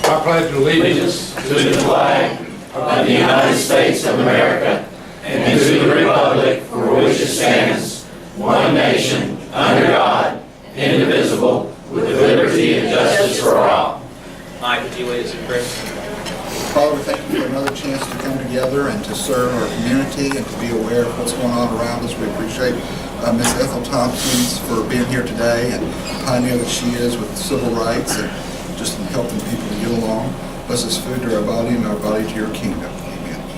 I pledge allegiance to the flag of the United States of America and to the republic for which it stands, one nation, under God, indivisible, with liberty and justice for all. Mike, would you lead us in prayer? Father, we thank you for another chance to come together and to serve our community and to be aware of what's going on around us. We appreciate Ms. Ethel Tompkins for being here today and the pioneer that she is with civil rights and just in helping people to get along. Bless this food to our body and our body to your kingdom.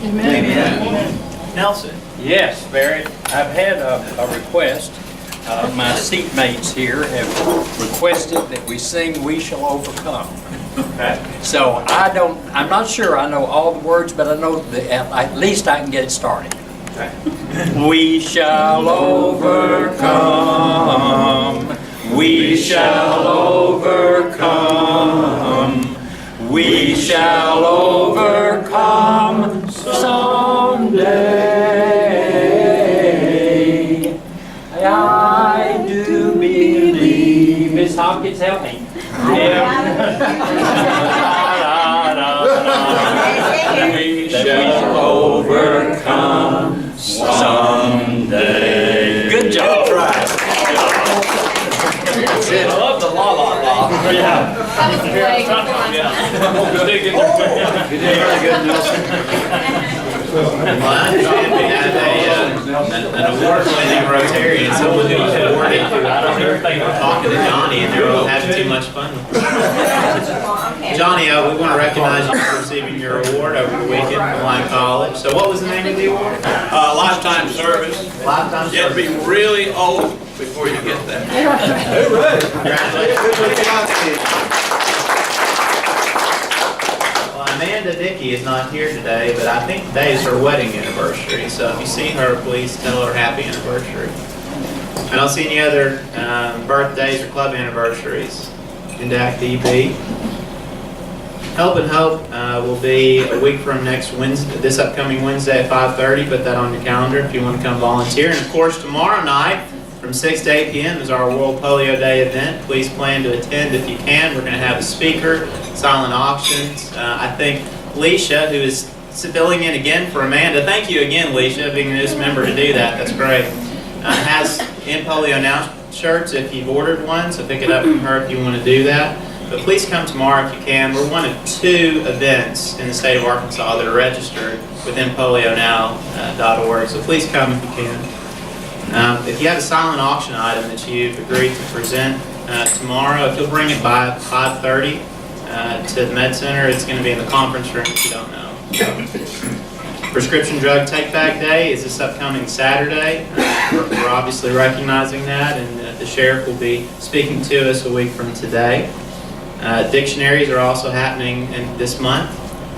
Amen. Amen. Amen. Nelson. Yes, Barry. I've had a request. My seatmates here have requested that we sing "We Shall Overcome." Okay. So I'm not sure I know all the words, but I know that at least I can get it started. Okay. We shall overcome. We shall overcome. We shall overcome someday. I do believe. Miss Hopkins, help me. We shall overcome someday. Good job. I love the la la la. Yeah. That was great. You did very good, Nelson. Well, I understand we have an award-winning Rotarian, someone who was awarded to. I don't ever think we're talking to Johnny and they're all having too much fun. Johnny, we want to recognize you for receiving your award over the weekend from Lyon College. So what was the name of the award? Lifetime service. Lifetime You have to be service. really old before you get that. Congratulations. Well, Amanda Dickey is not here today, but I think today is her wedding anniversary. So if you see her, please tell her happy anniversary. I don't see any other birthdays or club anniversaries. Induct DB. Help and Hope will be a week from next Wednesday, this upcoming Wednesday at 5:30. Put that on your calendar if you want to come volunteer. And of course, tomorrow night from 6 to 8 p.m. is our World Polio Day event. Please plan to attend if you can. We're going to have a speaker, silent auctions. I think Leisha, who is filling in again for Amanda. Thank you again, Leisha, being the newest member to do that. That's great. Has In Polio Now shirts if you've ordered one, so pick it up from her if you want to do that. But please come tomorrow if you can. We're one of 2 events in the state of Arkansas that are registered with InPolioNow.org, so please come if you can. If you have a silent auction item that you've agreed to present tomorrow, if you'll bring it by 5:30 to the Med Center, it's going to be in the conference room if you don't know. Prescription Drug Take Back Day is this upcoming Saturday. We're obviously recognizing that, and the sheriff will be speaking to us a week from today. Dictionaries are also happening this month,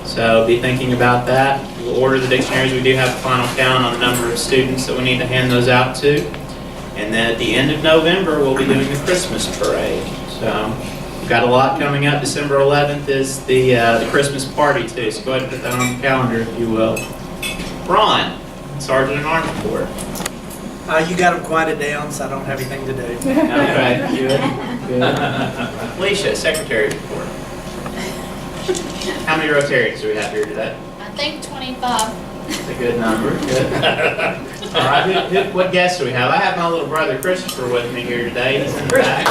so be thinking about that. We'll order the dictionaries. We do have a final count on the number of students that we need to hand those out to. And then at the end of November, we'll be doing the Christmas parade. So we've got a lot coming up. December 11th is the Christmas party too, so go ahead and put that on the calendar if you will. Ron, Sergeant at Arms Corps. You got them quieted down, so I don't have anything to do. Okay, good. Alicia, Secretary report. How many Rotarians do we have here today? I think 25. That's a good number. Good. All right. What guests do we have? I have my little brother Christopher with me here today. He's in the back.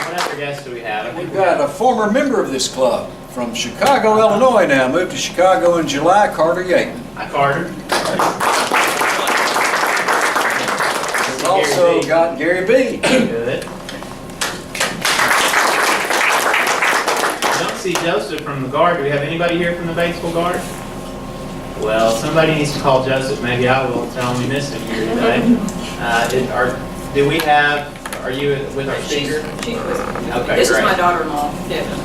What other guests do we have? We've got a former member of this club from Chicago, Illinois now, moved to Chicago in July, Carter Yateman. Hi, Carter. We've also got Gary B. Good. I don't see Joseph from the Guard. Do we have anybody here from the Batesville Guard? Well, somebody needs to call Joseph. Maybe I will tell him we missed him here today. Do we have, are you with our speaker? She's with me. Okay, This great. is my daughter-in-law, Devin.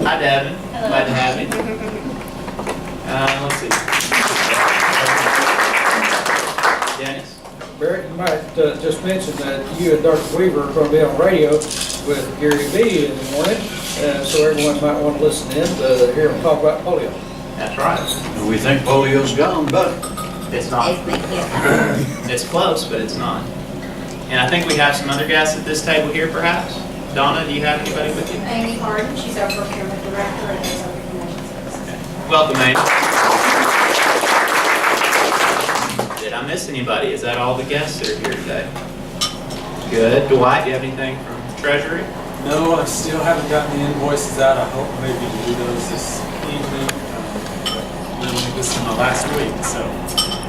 Hi, Devin. Glad to have you. Let's see. Dennis? Barrett, you might just mention that you and Dr. Weaver are going to be on radio with Gary B. in the morning, so everyone might want to listen in to hear him talk about polio. That's right. We think polio's gone, but It's not. It's close, but it's not. And I think we have some other guests at this table here, perhaps. Donna, do you have anybody with you? Amy Harden, she's our procurement director and is our information services. Welcome, Amy. Did I miss anybody? Is that all the guests that are here today? Good. Dwight, do you have anything from Treasury? No, I still haven't gotten the invoices out. I hope maybe to do those this evening. Literally this is my last week, so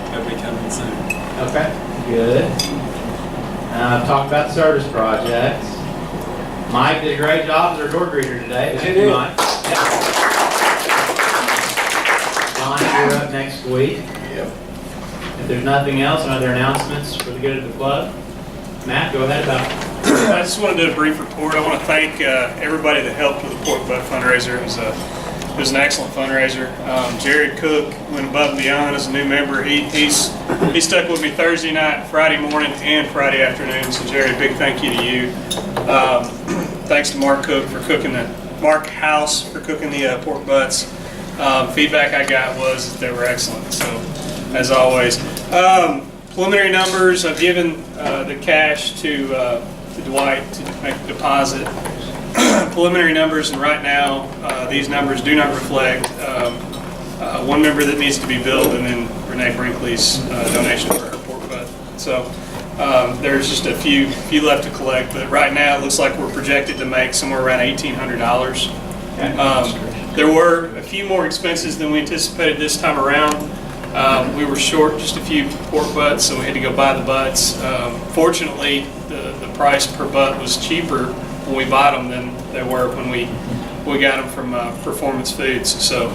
they'll be coming soon. Okay. Good. Talk about service projects. Mike did a great job as our door greeter today. Thank you, Mike. Don, you're up next week. Yep. If there's nothing else, no other announcements for the good of the club, Matt, go ahead about it. I just wanted to do a brief report. I want to thank everybody that helped with the pork butt fundraiser. It was an excellent fundraiser. Jared Cook went above and beyond as a new member. He stuck with me Thursday night, Friday morning, and Friday afternoon. So Jared, big thank you to you. Thanks to Mark House for cooking the pork butts. Feedback I got was that they were excellent. So as always, preliminary numbers. I've given the cash to Dwight to make the deposit. Preliminary numbers, and right now these numbers do not reflect one member that needs to be billed, and then Renee Brinkley's donation for her pork butt. So there's just a few left to collect, but right now it looks like we're projected to make somewhere around $1,800. There were a few more expenses than we anticipated this time around. We were short just a few pork butts, so we had to go buy the butts. Fortunately, the price per butt was cheaper when we bought them than they were when we got them from Performance Foods. So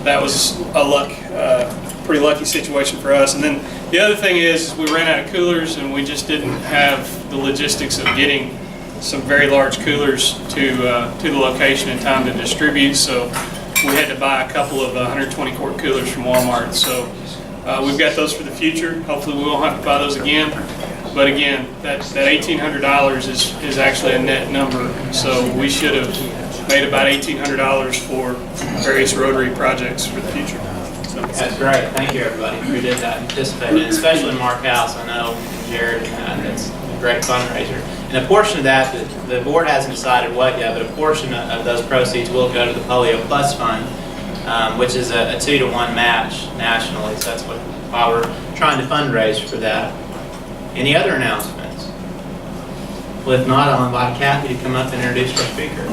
that was a pretty lucky situation for us. And then the other thing is we ran out of coolers, and we just didn't have the logistics of getting some very large coolers to the location in time to distribute. So we had to buy a couple of 120 quart coolers from Walmart. So we've got those for the future. Hopefully we won't have to buy those again. But again, that $1,800 is actually a net number. So we should have made about $1,800 for various Rotary projects for the future. So. That's great. Thank you, everybody who did that and participated, especially Mark House. I know Jared and that's a great fundraiser. And a portion of that, the board hasn't decided what yet, but a portion of those proceeds will go to the Polio Plus Fund, which is a 2-to-1 match nationally. So that's why we're trying to fundraise for that. Any other announcements? Well, if not, I'll invite Kathy to come up and introduce our speaker.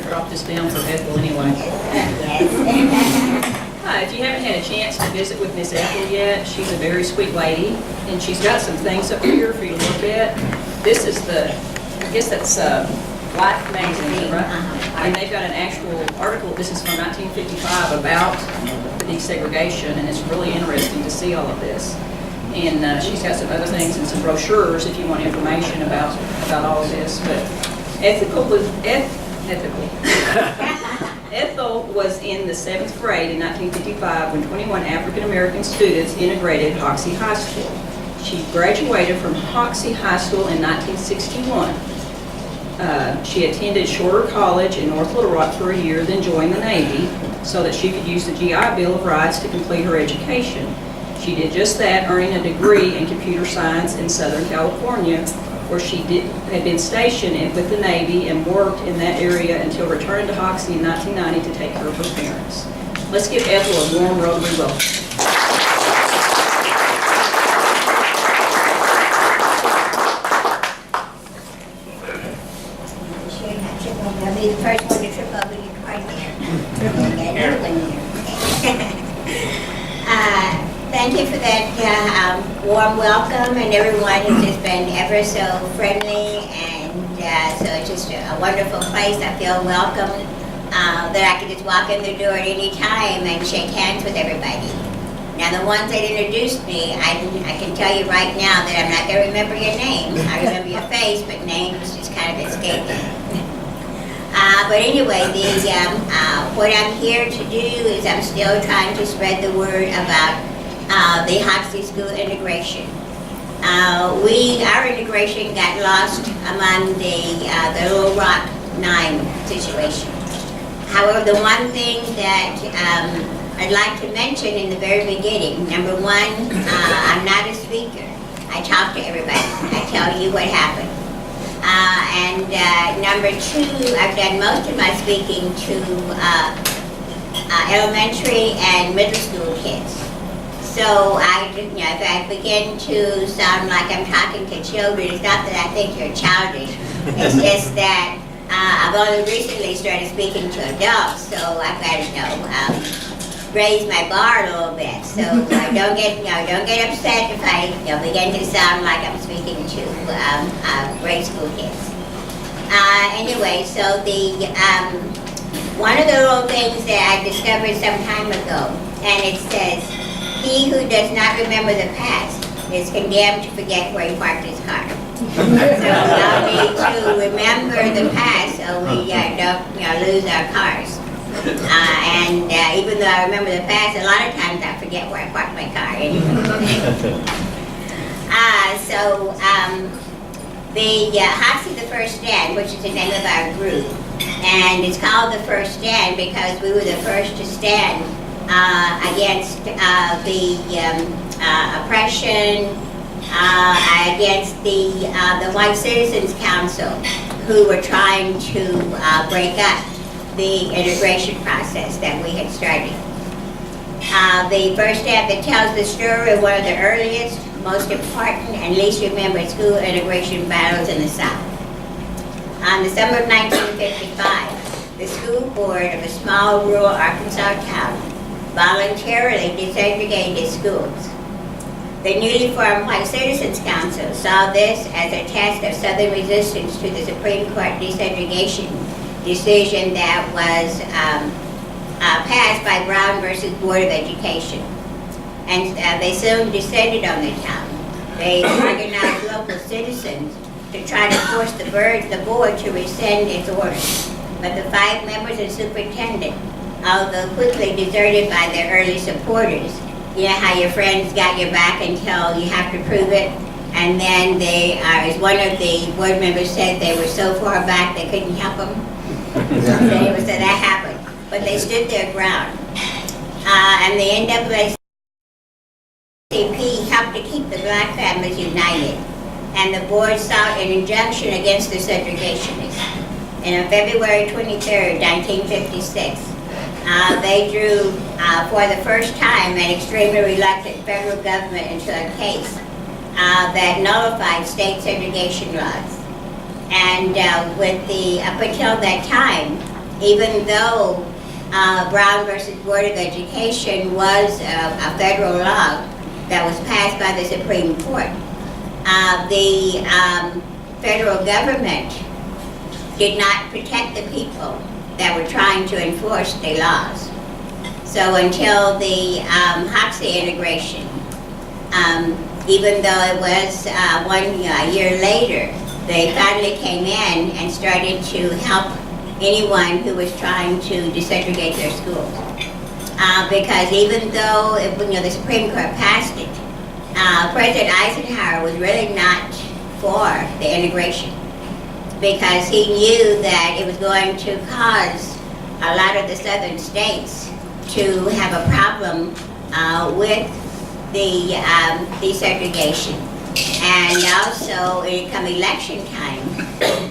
Drop this down for Ethel anyway. Hi, if you haven't had a chance to visit with Miss Ethel yet, she's a very sweet lady, and she's got some things up here for you to look at. This is I guess that's Life magazine, right? And they've got an actual article, this is from 1955, about desegregation, and it's really interesting to see all of this. And she's got some other things and some brochures if you want information about all of this. But Ethel was in the 7th grade in 1955 when 21 African American students integrated Hoxie High School. She graduated from Hoxie High School in 1961. She attended Shorter College in North Little Rock for a year, then joined the Navy so that she could use the GI Bill of Rights to complete her education. She did just that, earning a degree in computer science in Southern California, where she had been stationed with the Navy and worked in that area until returning to Hoxie in 1990 to take care of her parents. Let's give Ethel a warm Rotary welcome. I'll be the first one to trip over you right there. Thank you for that warm welcome, and everyone has just been ever so friendly, and so it's just a wonderful place. I feel welcome, that I can just walk in the door at any time and shake hands with everybody. Now the ones that introduced me, I can tell you right now that I'm not going to remember your name. I remember your face, but names just kind of escape me. But anyway, what I'm here to do is I'm still trying to spread the word about the Hoxie School integration. Our integration got lost among the Little Rock 9 situation. However, the one thing that I'd like to mention in the very beginning, number one, I'm not a speaker. I talk to everybody. I tell you what happened. And number two, I've done most of my speaking to elementary and middle school kids. So if I begin to sound like I'm talking to children, it's not that I think you're childish. It's just that I've only recently started speaking to adults, so I've got to raise my bar a little bit. So don't get upset if I begin to sound like I'm speaking to grade school kids. Anyway, so the one of the little things that I discovered some time ago, and it says, "He who does not remember the past is condemned to forget where he parked his car." So we all need to remember the past so we don't lose our cars. And even though I remember the past, a lot of times I forget where I parked my car anyway. The Hoxie the First Stand, which is the name of our group, and it's called the First Stand because we were the first to stand against the oppression, against the White Citizens Council, who were trying to break up the integration process that we had started. The first step that tells the story of one of the earliest, most important, and least remembered school integration battles in the South. In the summer of 1955, the school board of a small rural Arkansas town voluntarily desegregated its schools. The newly formed White Citizens Council saw this as a test of Southern resistance to the Supreme Court desegregation decision that was passed by Brown versus Board of Education. And they soon descended on the town. They organized local citizens to try to force the board to rescind its orders. But the 5 members and superintendent, although quickly deserted by their early supporters, you know how your friends got your back until you have to prove it, and then they, as one of the board members said, they were so far back they couldn't help them. So that happened. But they stood their ground. And the NAACP helped to keep the black families united. And the board sought an injunction against the segregationists. And on February 23rd, 1956, they drew, for the first time, an extremely reluctant federal government into a case that nullified state segregation laws. And up until that time, even though Brown versus Board of Education was a federal law that was passed by the Supreme Court, the federal government did not protect the people that were trying to enforce the laws. So until the Hoxie integration, even though it was a year later, they finally came in and started to help anyone who was trying to desegregate their schools. Because even though the Supreme Court passed it, President Eisenhower was really not for the integration, because he knew that it was going to cause a lot of the southern states to have a problem with the desegregation. And also, come election time,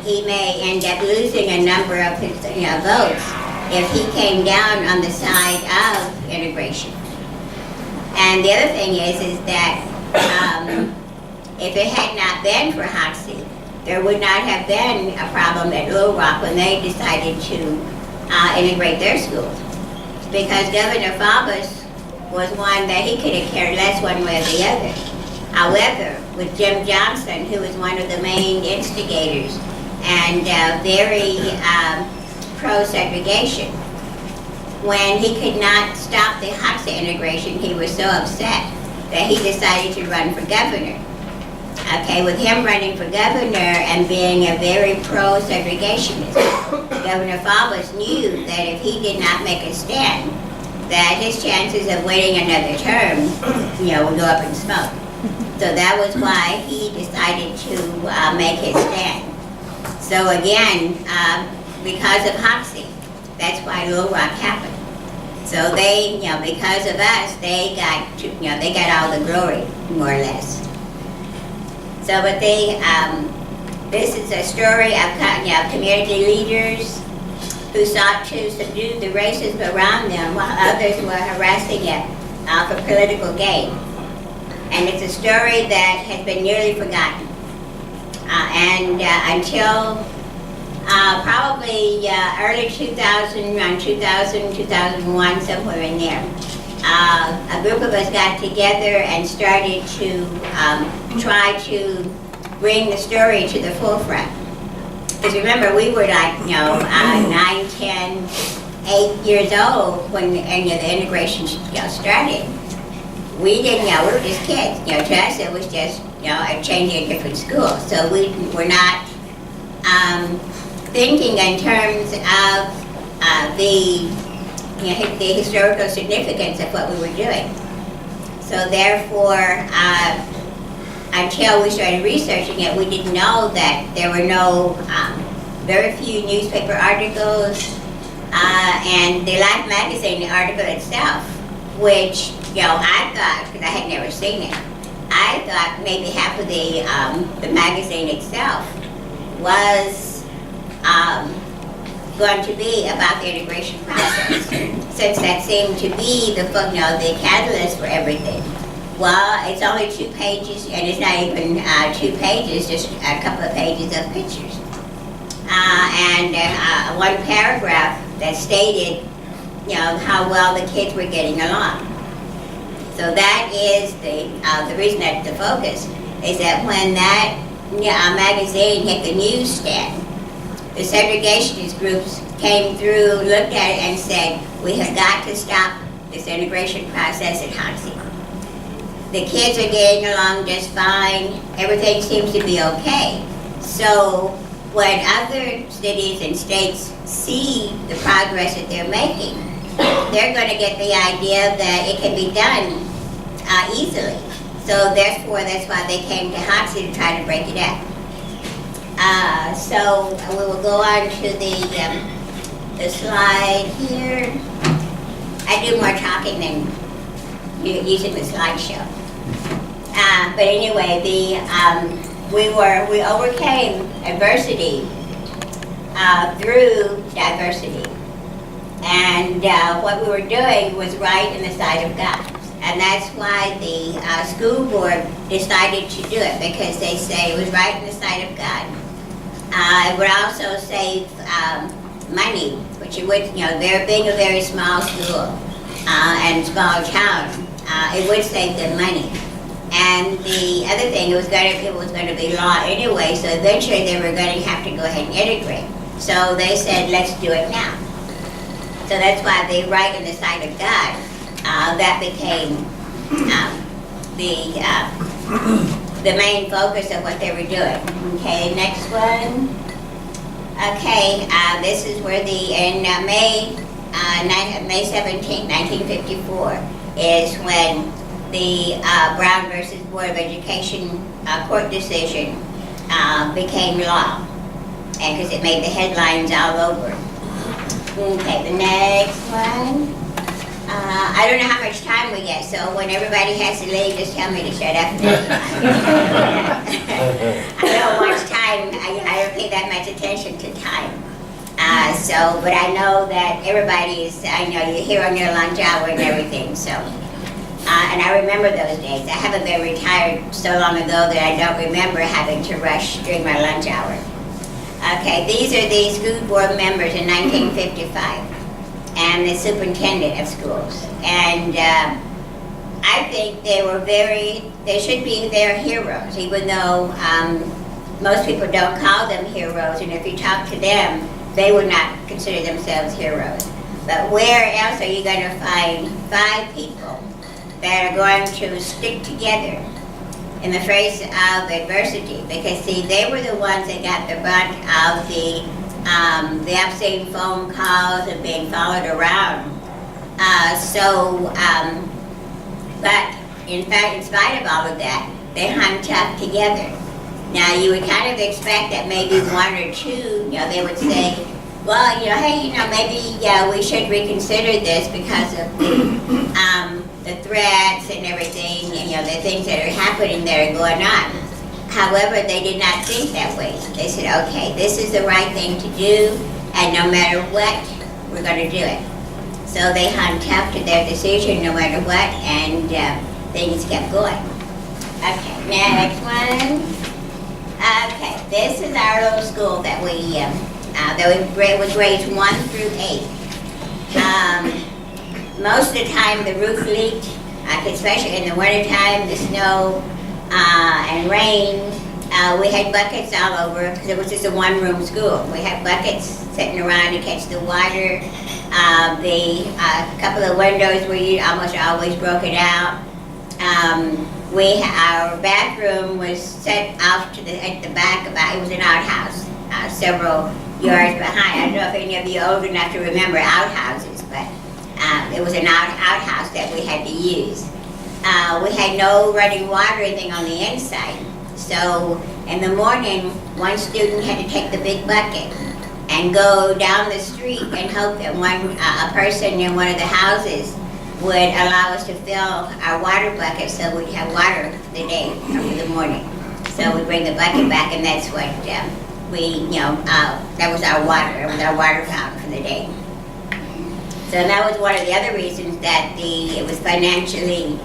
he may end up losing a number of his votes if he came down on the side of integration. And the other thing is that if it had not been for Hoxie, there would not have been a problem at Little Rock when they decided to integrate their schools. Because Governor Faubus was one that he could have cared less one way or the other. However, with Jim Johnson, who was one of the main instigators and very pro-segregation, when he could not stop the Hoxie integration, he was so upset that he decided to run for governor. Okay, with him running for governor and being a very pro-segregationist, Governor Faubus knew that if he did not make a stand, that his chances of winning another term, would go up in smoke. So that was why he decided to make his stand. So again, because of Hoxie, that's why Little Rock happened. So they, because of us, they got all the glory, more or less. So, but this is a story of community leaders who sought to subdue the racism around them while others were harassing it for political gain. And it's a story that has been nearly forgotten. Until probably early 2000, around 2000, 2001, somewhere in there, a group of us got together and started to try to bring the story to the forefront. Because remember, we were like, 9, 10, 8 years old when the integration started. We didn't know, we were just kids. To us it was just, changing a different school. So we were not thinking in terms of the historical significance of what we were doing. So therefore, until we started researching it, we didn't know that there were very few newspaper articles, and the Life magazine article itself, which, I thought, because I had never seen it, I thought maybe half of the magazine itself was going to be about the integration process, since that seemed to be the catalyst for everything. Well, it's only 2 pages, and it's not even 2 pages, just a couple of pages of pictures. And one paragraph that stated, how well the kids were getting along. So that is the reason that the focus is that when that magazine hit the newsstand, the segregationist groups came through, looked at it, and said, we have got to stop this integration process at Hoxie. The kids are getting along just fine. Everything seems to be okay. So when other cities and states see the progress that they're making, they're going to get the idea that it can be done easily. So therefore, that's why they came to Hoxie to try to break it up. So we will go on to the slide here. I do more talking than using the slideshow. But anyway, we overcame adversity through diversity. And what we were doing was right in the sight of God. And that's why the school board decided to do it, because they say it was right in the sight of God. It would also save money, which it would, being a very small school and small town, it would save them money. And the other thing, it was going to be law anyway, so eventually they were going to have to go ahead and integrate. So they said, let's do it now. So that's why they right in the sight of God. That became the main focus of what they were doing. Okay, next one. Okay, this is where in May 17, 1954 is when the Brown versus Board of Education court decision became law, and because it made the headlines all over. Okay, the next one. I don't know how much time we get, so when everybody has to leave, just tell me to shut up. I don't watch time. I don't pay that much attention to time. But I know that everybody is, you're here on your lunch hour and everything, so. And I remember those days. I haven't been retired so long ago that I don't remember having to rush during my lunch hour. Okay, these are the school board members in 1955. And the superintendent of schools. And I think they should be their heroes, even though most people don't call them heroes, and if you talk to them, they would not consider themselves heroes. But where else are you going to find 5 people that are going to stick together in the face of adversity? Because see, they were the ones that got the brunt of the obscene phone calls and being followed around. But in fact, in spite of all of that, they hung tough together. Now, you would kind of expect that maybe one or two, they would say, well, hey, maybe we should reconsider this because of the threats and everything, and the things that are happening that are going on. However, they did not think that way. They said, okay, this is the right thing to do, and no matter what, we're going to do it. So they hung tough to their decision no matter what, and things kept going. Okay, next one. Okay, this is our little school that we with grades 1 through 8. Most of the time the roof leaked, especially in the wintertime, the snow and rain. We had buckets all over because it was just a one-room school. We had buckets sitting around to catch the water. The couple of windows were almost always broken out. Our bathroom was set off at the back. It was an outhouse, several yards behind. I don't know if any of you are old enough to remember outhouses, but it was an outhouse that we had to use. We had no running water or anything on the inside. So in the morning, one student had to take the big bucket and go down the street and hope that a person in one of the houses would allow us to fill our water bucket so we'd have water for the day, for the morning. So we'd bring the bucket back, and that's what that was our water. It was our water fountain for the day. So that was one of the other reasons that it was financially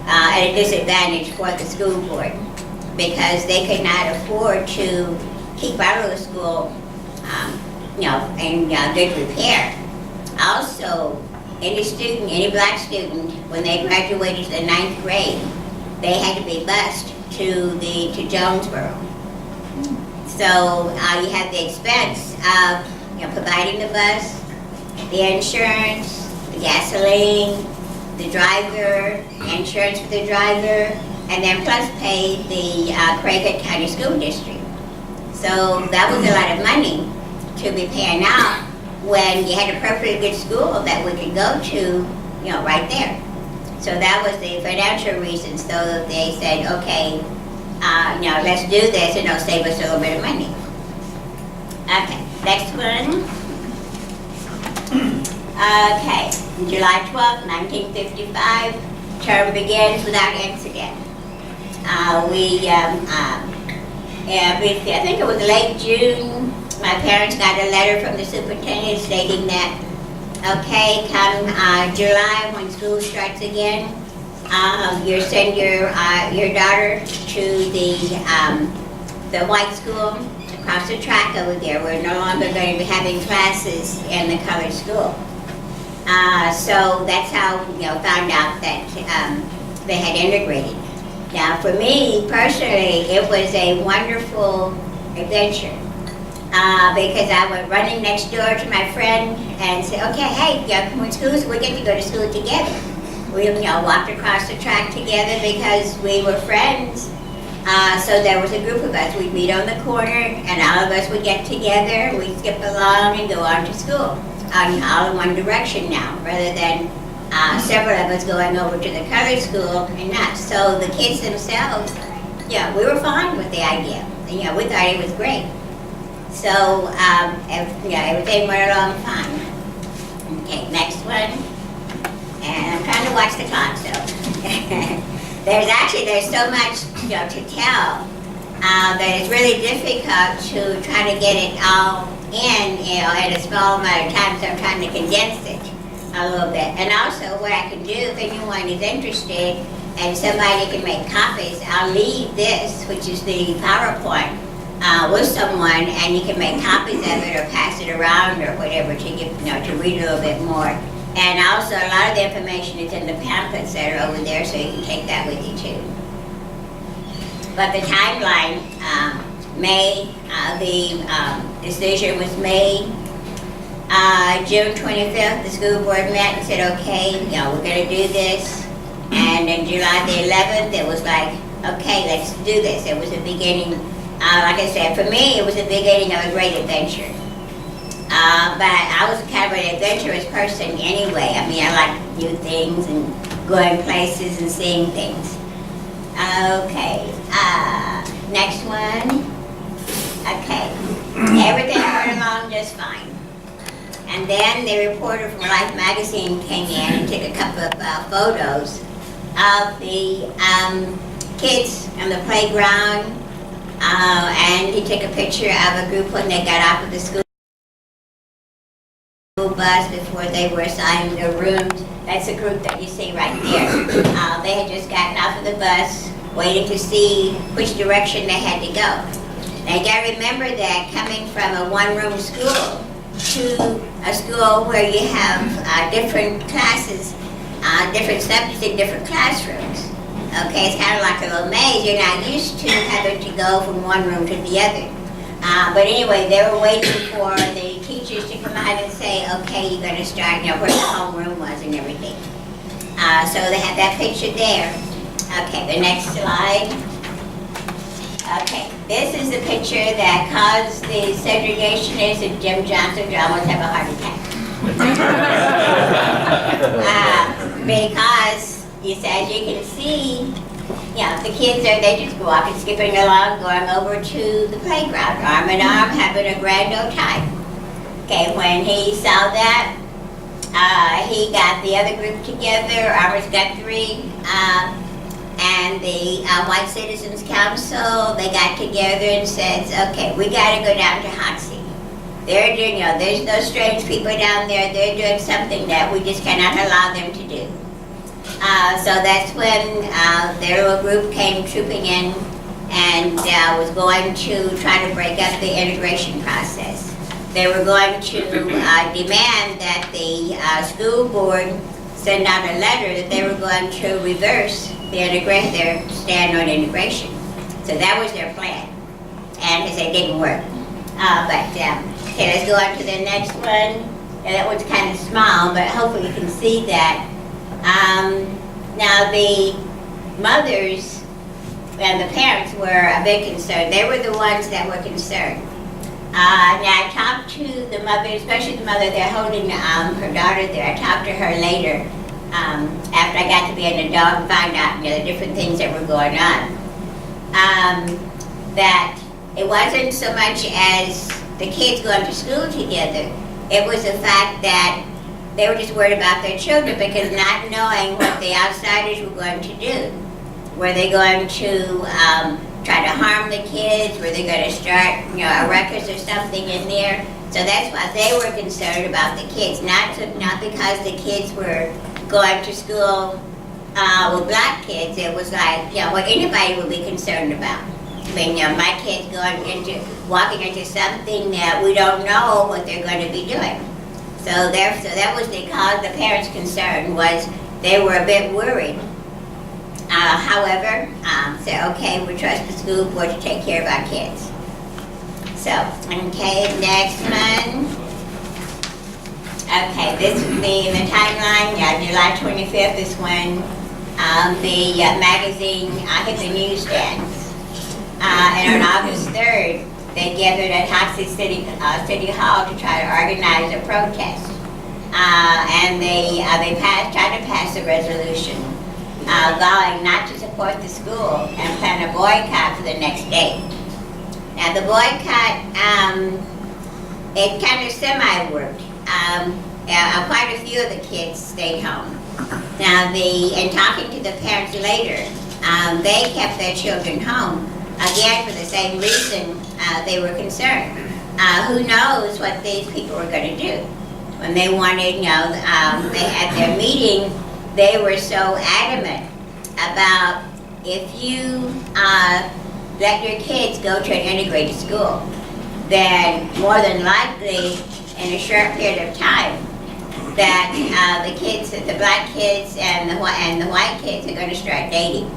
at a disadvantage for the school board, because they could not afford to keep our little school, in good repair. Also, any black student, when they graduated to the 9th grade, they had to be bused to Jonesboro. So you have the expense of providing the bus, the insurance, the gasoline, the driver, insurance for the driver, and then plus pay the Craighead County School District. So that was a lot of money to be paying out when you had a perfectly good school that we could go to, right there. So that was the financial reason. So they said, okay, let's do this, and it'll save us a little bit of money. Okay, next one. Okay, July 12th, 1955, term begins without incident. I think it was late June, my parents got a letter from the superintendent stating that, okay, come July when school starts again, you send your daughter to the white school across the track over there. We're no longer going to be having classes in the colored school. So that's how found out that they had integrated. Now, for me personally, it was a wonderful adventure because I went running next door to my friend and said, "Okay, hey, when schools, we get to go to school together." We walked across the track together because we were friends. So there was a group of us. We'd meet on the corner, and all of us would get together. We'd skip along and go on to school, all in one direction now, rather than several of us going over to the colored school and not. So the kids themselves, we were fine with the idea. We thought it was great. So everything went along fine. Okay, next one. And I'm trying to watch the clock, so there's so much to tell that it's really difficult to try to get it all in a small amount of time. So I'm trying to condense it a little bit. And also what I can do, if anyone is interested and somebody can make copies, I'll leave this, which is the PowerPoint, with someone, and you can make copies of it or pass it around or whatever to get, to read a little bit more. And also a lot of the information is in the pamphlets that are over there, so you can take that with you too. But the timeline, the decision was made. June 25th, the school board met and said, okay, we're going to do this. And then July the 11th, it was like, okay, let's do this. It was the beginning, like I said, for me, it was the beginning of a great adventure. But I was kind of an adventurous person anyway. I mean, I like new things and going places and seeing things. Okay, next one. Okay, everything went along just fine. And then the reporter from Life magazine came in and took a couple of photos of the kids on the playground. And he took a picture of a group when they got off of the school bus before they were assigned their rooms. That's the group that you see right there. They had just gotten off of the bus, waiting to see which direction they had to go. Now you gotta remember that coming from a one-room school to a school where you have different classes, different subjects in different classrooms. Okay, it's kind of like a little maze. You're not used to having to go from one room to the other. But anyway, they were waiting for the teachers to come out and say, okay, you're going to start, where the homeroom was and everything. So they have that picture there. Okay, the next slide. Okay, this is the picture that caused the segregationists and Jim Johnson to almost have a heart attack. Because, as you can see, the kids they just walking, skipping along, going over to the playground, arm in arm, having a grand old time. Okay, when he saw that, he got the other group together, Armour's got three, and the White Citizens Council, they got together and said, okay, we got to go down to Hoxie. They're doing, there's no strange people down there, they're doing something that we just cannot allow them to do. So that's when their little group came trooping in and was going to try to break up the integration process. They were going to demand that the school board send out a letter that they were going to reverse their stand on integration. So that was their plan, and it didn't work. Okay, let's go on to the next one. That one's kind of small, but hopefully you can see that. Now the mothers and the parents were a bit concerned. They were the ones that were concerned. Now I talked to the mother, especially the mother there holding her daughter there. I talked to her later after I got to be an adult and find out the different things that were going on. That it wasn't so much as the kids going to school together. It was the fact that they were just worried about their children because not knowing what the outsiders were going to do. Were they going to try to harm the kids? Were they going to start, a ruckus or something in there? So that's why they were concerned about the kids, not because the kids were going to school with black kids. It was like, what anybody would be concerned about. I mean, my kids walking into something that we don't know what they're going to be doing. So that was the parents' concern was they were a bit worried. However, said, okay, we trust the school board to take care of our kids. So, okay, next one. Okay, this would be in the timeline, July 25th is when the magazine hit the newsstands. And on August 3rd, they gathered at Hoxie City Hall to try to organize a protest. And they tried to pass a resolution vowing not to support the school and plan a boycott for the next day. Now the boycott, it kind of semi-worked. Quite a few of the kids stayed home. Now in talking to the parents later, they kept their children home, again for the same reason they were concerned. Who knows what these people were going to do? When they wanted, they had their meeting, they were so adamant about if you let your kids go to an integrated school, then more than likely, in a short period of time, that the black kids and the white kids are going to start dating.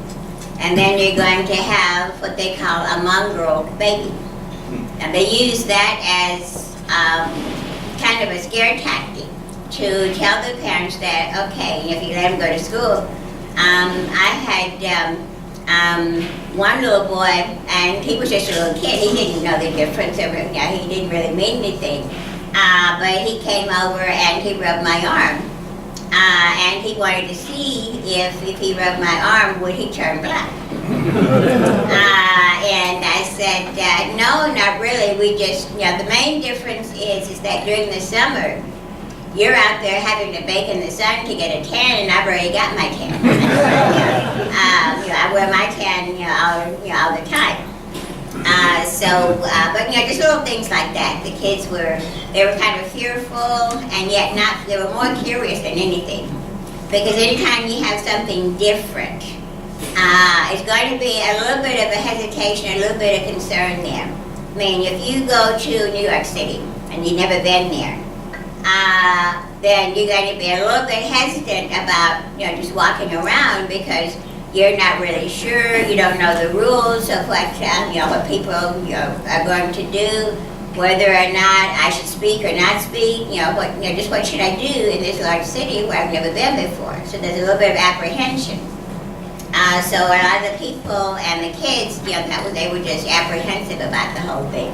And then you're going to have what they call a mongrel baby. And they use that as kind of a scare tactic to tell the parents that, okay, if you let them go to school. I had one little boy, and he was just a little kid. He didn't know the difference of it. He didn't really mean anything. But he came over and he rubbed my arm. And he wanted to see if he rubbed my arm, would he turn black? And I said, no, not really. We just, the main difference is that during the summer, you're out there having to bake in the sun to get a tan, and I've already got my tan. I wear my tan, all the time. But just little things like that. The kids they were kind of fearful, and yet they were more curious than anything. Because anytime you have something different, it's going to be a little bit of a hesitation, a little bit of concern there. I mean, if you go to New York City and you've never been there, then you're going to be a little bit hesitant about, just walking around because you're not really sure, you don't know the rules of what people are going to do, whether or not I should speak or not speak, just what should I do in this large city where I've never been before. So there's a little bit of apprehension. So a lot of the people and the kids, they were just apprehensive about the whole thing.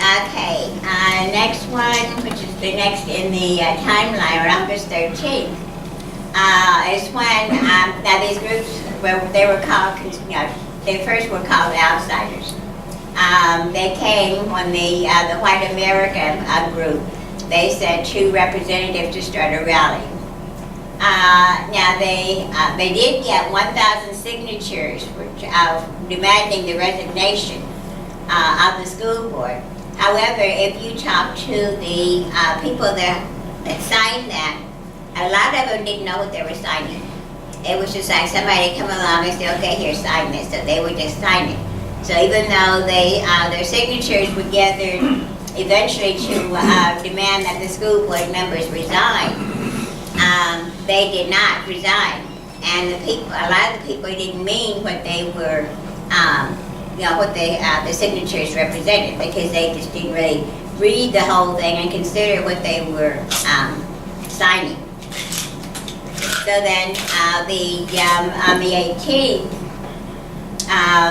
Okay, next one, which is the next in the timeline, around August 13th, is when, now these groups, they were called, they first were called outsiders. They came when the White America group, they sent 2 representatives to start a rally. Now they did get 1,000 signatures demanding the resignation of the school board. However, if you talk to the people that signed that, a lot of them didn't know what they were signing. It was just like somebody come along and say, okay, here, sign this. So they would just sign it. So even though their signatures were gathered eventually to demand that the school board members resign, they did not resign. And a lot of the people didn't mean what they were, what the signatures represented, because they just didn't really read the whole thing and consider what they were signing. So then on the 18th,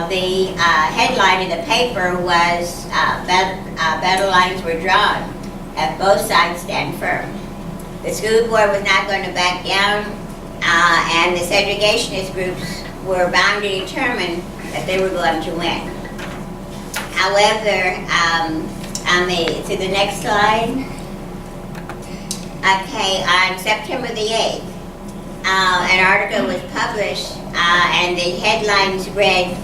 the headline in the paper was battle lines were drawn, both sides stand firm. The school board was not going to back down, and the segregationist groups were bound to determine that they were going to win. However, to the next slide. Okay, on September the 8th, an article was published, and the headlines read,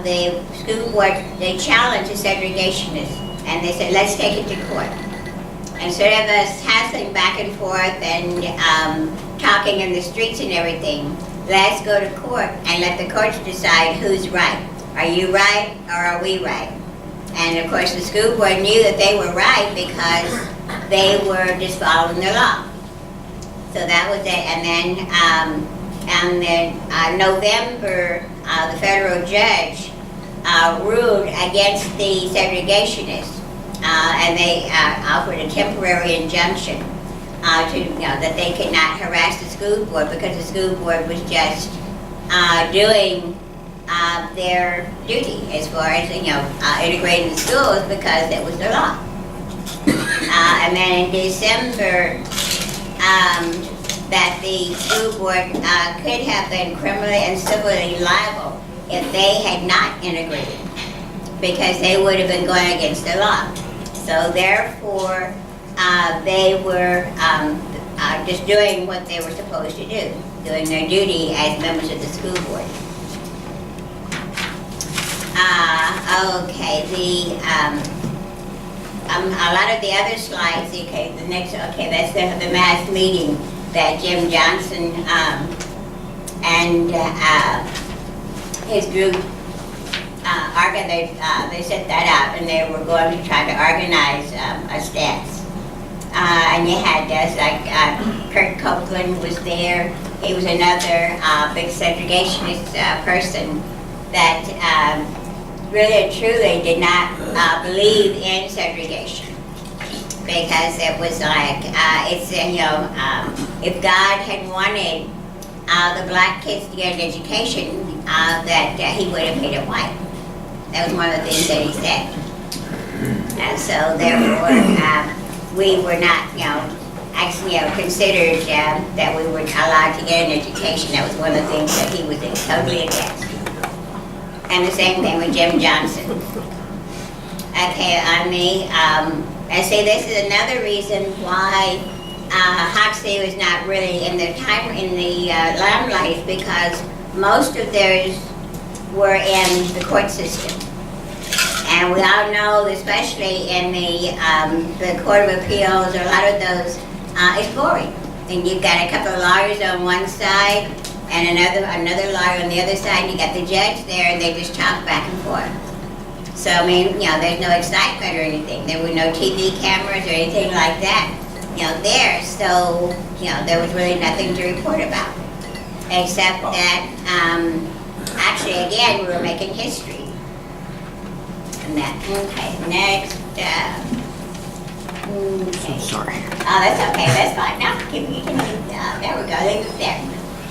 the school board, they challenged the segregationists, and they said, let's take it to court. Instead of us hassling back and forth and talking in the streets and everything, let's go to court and let the courts decide who's right. Are you right or are we right? And of course the school board knew that they were right because they were just following the law. So that was it. And then November, the federal judge ruled against the segregationists, and they offered a temporary injunction that they could not harass the school board because the school board was just doing their duty as far as integrating the schools because it was the law. And then in December, that the school board could have been criminally and civilly liable if they had not integrated, because they would have been going against the law. So therefore, they were just doing what they were supposed to do, doing their duty as members of the school board. Okay, a lot of the other slides, okay, the next, okay, that's the mass meeting that Jim Johnson and his group they set that out, and they were going to try to organize a stance. And you had Kurt Copeland was there. He was another big segregationist person that really and truly did not believe in segregation, because it was like, if God had wanted the black kids to get an education, that he would have made it white. That was one of the things that he said. And so therefore, we were not, actually considered that we were allowed to get an education. That was one of the things that he was totally against. And the same thing with Jim Johnson. Okay, on me, I say this is another reason why Hoxie was not really in the limelight, because most of theirs were in the court system. And we all know, especially in the Court of Appeals, a lot of those, it's boring. And you've got a couple of lawyers on one side and another lawyer on the other side, and you got the judge there, and they just talk back and forth. So, I mean, you know, there's no excitement or anything. There were no TV cameras or anything like that, you know, there. So, you know, there was really nothing to report about, except that, actually, again, we were making history. And that, okay, next, okay. I'm sorry. Oh, that's okay, that's fine. No, you can there we go, leave it there.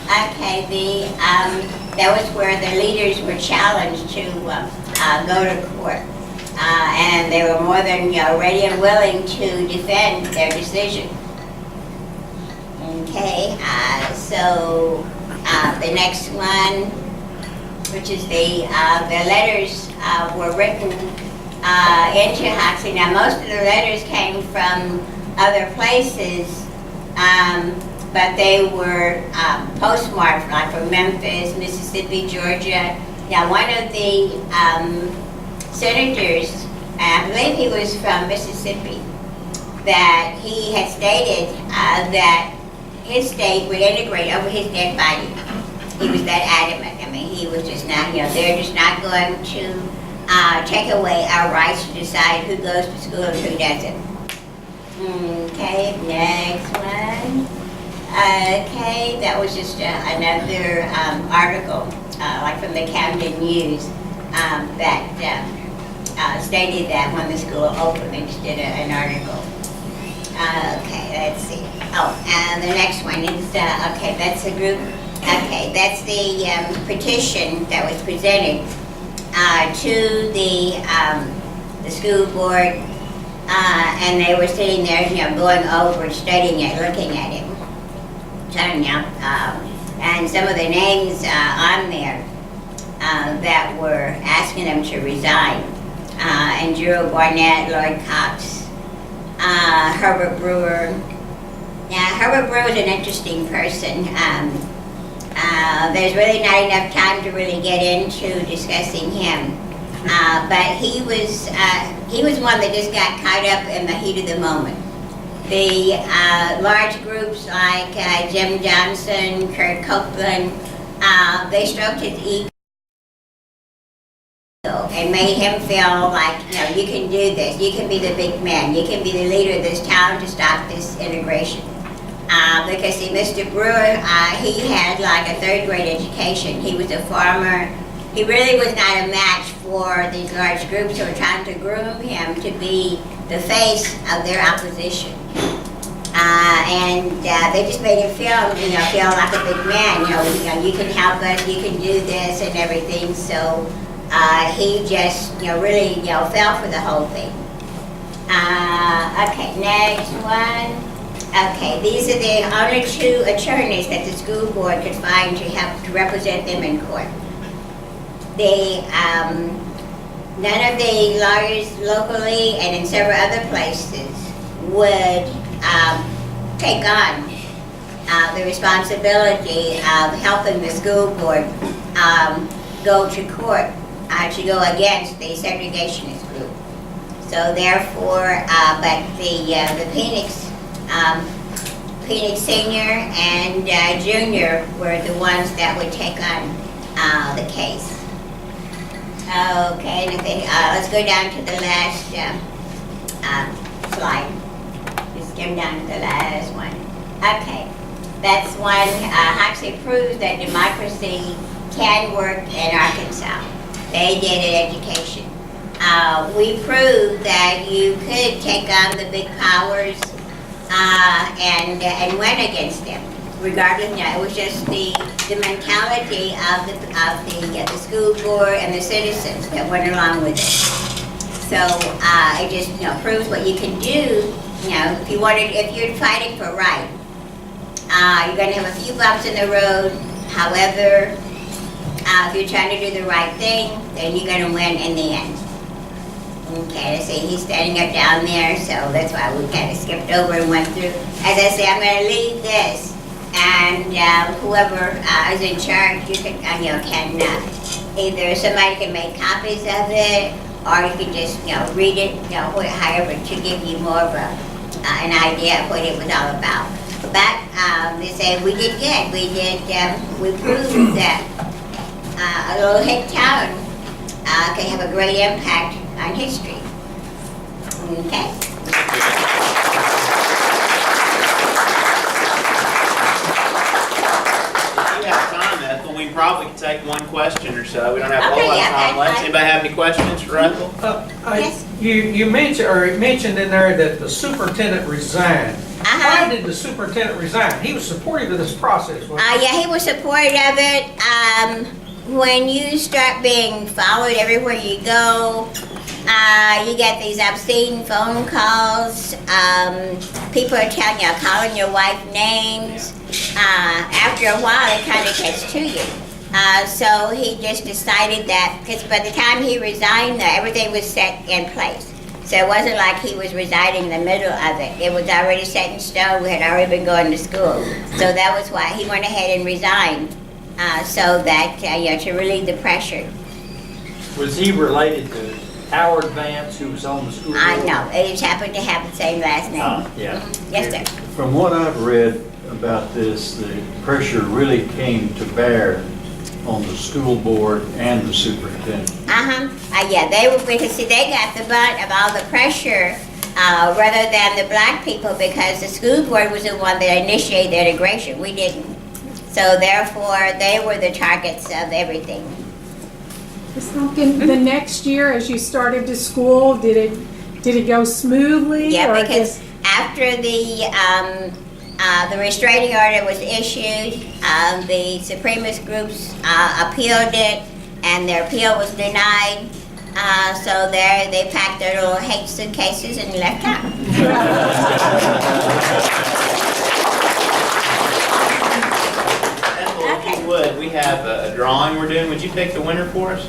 Okay, that was where the leaders were challenged to go to court. And they were more than, you know, ready and willing to defend their decision. Okay, so the next one, which is the letters were written into Hoxie. Now, most of the letters came from other places, but they were postmarked, like from Memphis, Mississippi, Georgia. Now, one of the senators, I believe he was from Mississippi, that he had stated that his state would integrate over his dead body. He was that adamant. I mean, he was just not, you know, they're just not going to take away our rights to decide who goes to school and who doesn't. Okay, next one. Okay, that was just another article, like from the Camden News, that stated that when the school opened, they just did an article. Okay, let's see. Oh, and the next one is, okay, that's a group. Okay, that's the petition that was presented to the school board, and they were sitting there, you know, going over and studying it, looking at it. And some of the names on there that were asking them to resign, and Drew Barnett, Lloyd Cox, Herbert Brewer. Now, Herbert Brewer is an interesting person. There's really not enough time to really get into discussing him. But he was one that just got caught up in the heat of the moment. The large groups like Jim Johnson, Kurt Copeland, they stroked his ego and made him feel like, you know, you can do this, you can be the big man, you can be the leader of this town to stop this integration. Because see, Mr. Brewer, he had like a third grade education. He was a farmer. He really was not a match for these large groups who were trying to groom him to be the face of their opposition. And they just made him feel like a big man. You know, you can help us, you can do this and everything. So he just, really, fell for the whole thing. Okay, next one. Okay, these are the only two attorneys that the school board could find to help to represent them in court. None of the lawyers locally and in several other places would take on the responsibility of helping the school board go to court to go against the segregationist group. So therefore, but the Phoenix Senior and Junior were the ones that would take on the case. Okay, let's go down to the last slide. Just come down to the last one. Okay, that's one. Hoxie proves that democracy can work in Arkansas. They did it, education. We proved that you could take on the big powers and win against them. Regardless, it was just the mentality of the school board and the citizens that went along with it. So it just proves what you can do. If you're fighting for right, you're going to have a few bumps in the road. However, If you're trying to do the right thing, then you're gonna win in the end. Okay, let's see, he's standing up down there, so that's why we kind of skipped over and went through. As I say, I'm gonna leave this, and whoever is in charge, you can either somebody can make copies of it, or you can just, read it, however, to give you more of an idea of what it was all about. But they say we did good. We proved that a little hick town can have a great impact on history. Okay. If you have time, Ethel, we probably could take one question or so. We don't have a whole Okay, lot of yeah, time left. that's Anybody have any questions for Ethel? Yes. You mentioned in there that the superintendent resigned. Why did the superintendent resign? He was supportive of this process, wasn't he? Yeah, he was supportive of it. When you start being followed everywhere you go, you get these obscene phone calls. People are calling your wife names. After a while, it kind of gets to you. So he just decided that, because by the time he resigned, everything was set in place. So it wasn't like he was resigning in the middle of it. It was already set in stone. We had already been going to school. So that was why he went ahead and resigned, so that, to relieve the pressure. Was he related to Howard Vance, who was on the school board? I know. They just happened to have the same last name. Yeah. Yes, sir. From what I've read about this, the pressure really came to bear on the school board and the superintendent. Yeah, they were, because see, they got the brunt of all the pressure rather than the black people, because the school board was the one that initiated the integration. We didn't. So therefore, they were the targets of everything. Ms. Tompkins, the next year as you started to school, did it go smoothly? Yeah, or because after the restraining order was issued, the supremacist groups appealed it, and their appeal was denied. So they packed their little hate suitcases and left town. Ethel, if you would, we have a drawing we're doing. Would you pick the winner for us?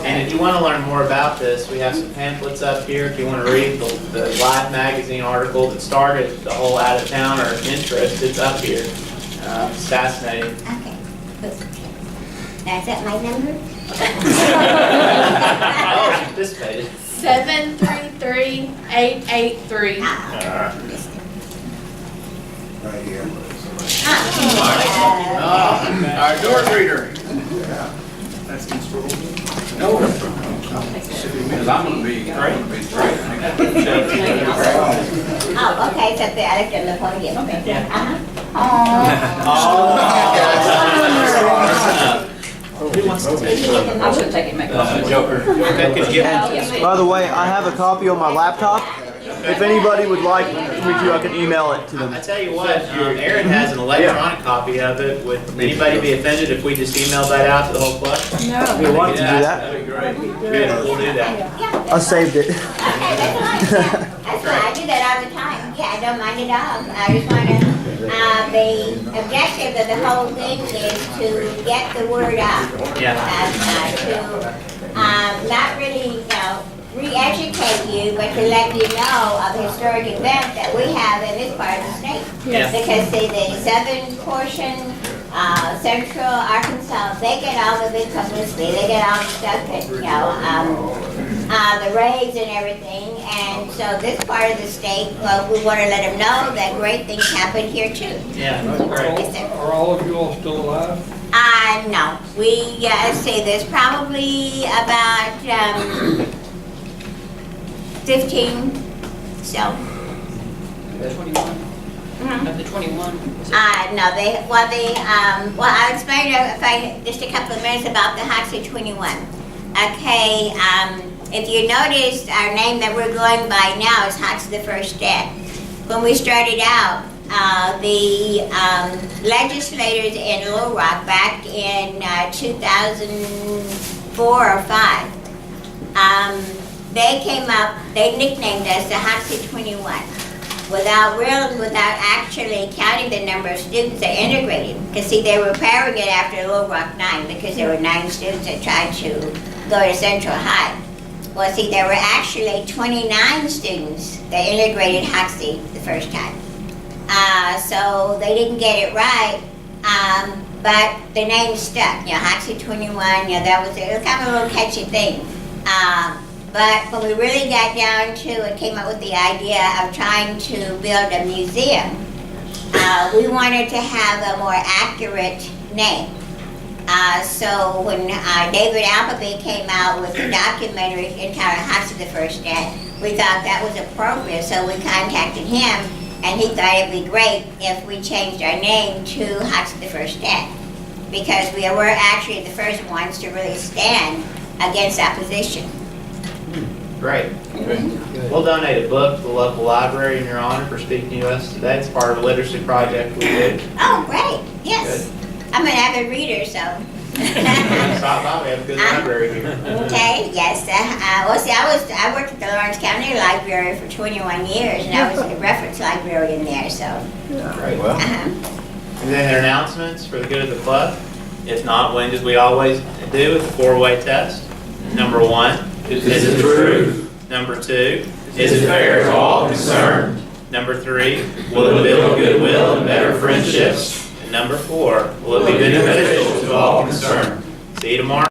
And if you want to learn more about this, we have some pamphlets up here. If you want to read the Life magazine article that started the whole out-of-towner interest, it's up here. It's fascinating. Okay. Now, is that my number? Oh, she participated. 733883. Right here. Our door greeter. No. Because I'm going to be great. Oh, okay, so I left it on the podium. Who wants to take it? I was going to take it and make a Joker. Okay, could you give By the way, I have a copy on my laptop. If anybody would like me to, I can email it to them. I tell you what, Aaron has an electronic copy of it. Would anybody be offended if we just emailed that out to the whole class? No. If you want to do that, That'd be great. Good, we'll do that. I saved it. Okay, that's fine. I do that all the time. Yeah, I don't mind at all. I just want to, the objective of the whole thing is to get the word out. Yeah. To not really, re-educate you, but to let you know of historic events that we have in this part of the state. Yeah. Because see, the southern portion, central Arkansas, they get all the big publicity, they get all the stuff that, the raids and everything, and so this part of the state, well, we want to let them know that great things happen here too. Yeah, that's great. Yes, sir. Are all of you all still alive? No, we, see, there's probably about, 15, so. 21? Of the 21? No, I'll explain just a couple of minutes about the Hoxie 21. Okay, if you notice, our name that we're going by now is Hoxie the First Step. When we started out, the legislators in Little Rock back in 2004 or 5, they came up, they nicknamed us the Hoxie 21. without actually counting the number of students that integrated. Because see, they were repairing it after Little Rock 9 because there were 9 students that tried to go to Central High. Well, see, there were actually 29 students that integrated Hoxie the first time. So they didn't get it right, but the name stuck. You know, Hoxie 21, you know, it was kind of a little catchy thing. But when we really got down to and came up with the idea of trying to build a museum, we wanted to have a more accurate name. So when David Appleby came out with the documentary entitled Hoxie the First Dad, we thought that was appropriate, so we contacted him, and he thought it'd be great if we changed our name to Hoxie the First Dad, because we were actually the first ones to really stand against opposition. Great. We'll donate a book to the local library in your honor for speaking to us today. It's part of a literacy project we did. Oh, great, yes. Good. I'm an avid reader, so. Stop by, we have a good library here. Okay, yes. Well, see, I worked at the Lawrence County Library for 21 years, and I was a reference librarian there, so. Great. Uh-huh. And then there are announcements for the good of the club. If not, when as we always do, it's a 4-way test. Number 1. Is it true? Number 2. Is it fair to all concerned? Number 3. Will it build goodwill and better friendships? And number 4. Will it be beneficial to all concerned? See you tomorrow.